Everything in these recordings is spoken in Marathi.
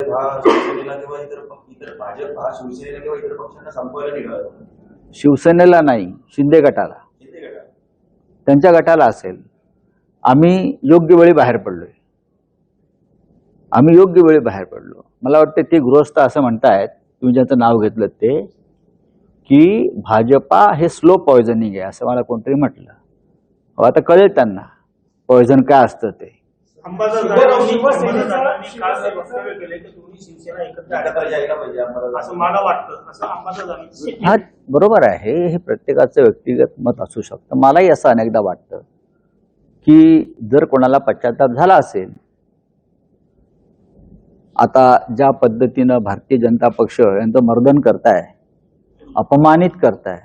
शिवसेनेला किंवा इतर भाजप हा शिवसेनेला किंवा इतर पक्षांना संपवायला निघाला. शिवसेनेला नाही, शिंदे गटाला, त्यांच्या गटाला असेल. आम्ही योग्य वेळी बाहेर पडलोय. मला वाटतं ते गृहस्थ असं म्हणतायत, तुम्ही ज्याचं नाव घेतलं ते, की भाजपा हे स्लो पॉयझनिंग आहे असं मला कोणतरी म्हटलं. आता कळेल त्यांना पॉयझन काय असतं ते. हा बरोबर आहे, हे प्रत्येकाचं व्यक्तिगत मत असू शकतं. मलाही असं अनेकदा वाटतं की जर कोणाला पश्चाताप झाला असेल, आता ज्या पद्धतीनं भारतीय जनता पक्ष यांचं मर्दन करताय, अपमानित करताय,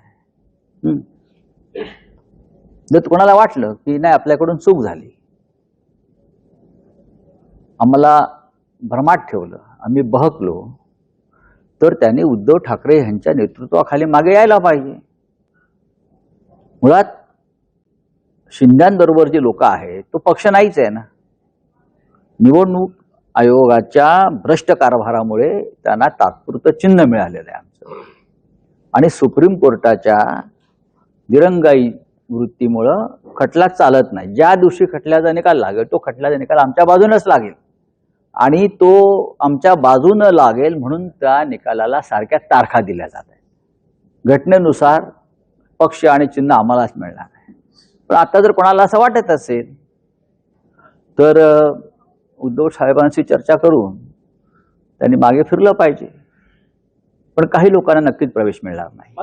जर कोणाला वाटलं की नाही आपल्याकडून चूक झाली, आम्हाला भ्रमात ठेवलं, आम्ही बहकलो, तर त्यांनी उद्धव ठाकरे यांच्या नेतृत्वाखाली मागे यायला पाहिजे. मुळात शिंद्यांबरोबर जे लोक आहेत तो पक्ष नाहीच आहे ना. निवडणूक आयोगाच्या भ्रष्ट कारभारामुळे त्यांना तात्पुरतं चिन्ह मिळालेलं आहे आमचं, आणि सुप्रीम कोर्टाच्या दिरंगाई वृत्तीमुळं खटला चालत नाही. ज्या दिवशी खटल्याचा निकाल लागेल तो खटल्याचा निकाल आमच्या बाजूनच लागेल, आणि तो आमच्या बाजूनं लागेल म्हणून त्या निकालाला सारख्या तारखा दिल्या जात आहेत. घटनेनुसार पक्ष आणि चिन्ह आम्हालाच मिळणार आहे. पण आता जर कोणाला असं वाटत असेल तर उद्धव साहेबांशी चर्चा करून त्यांनी मागे फिरलं पाहिजे. पण काही लोकांना नक्कीच प्रवेश मिळणार नाही.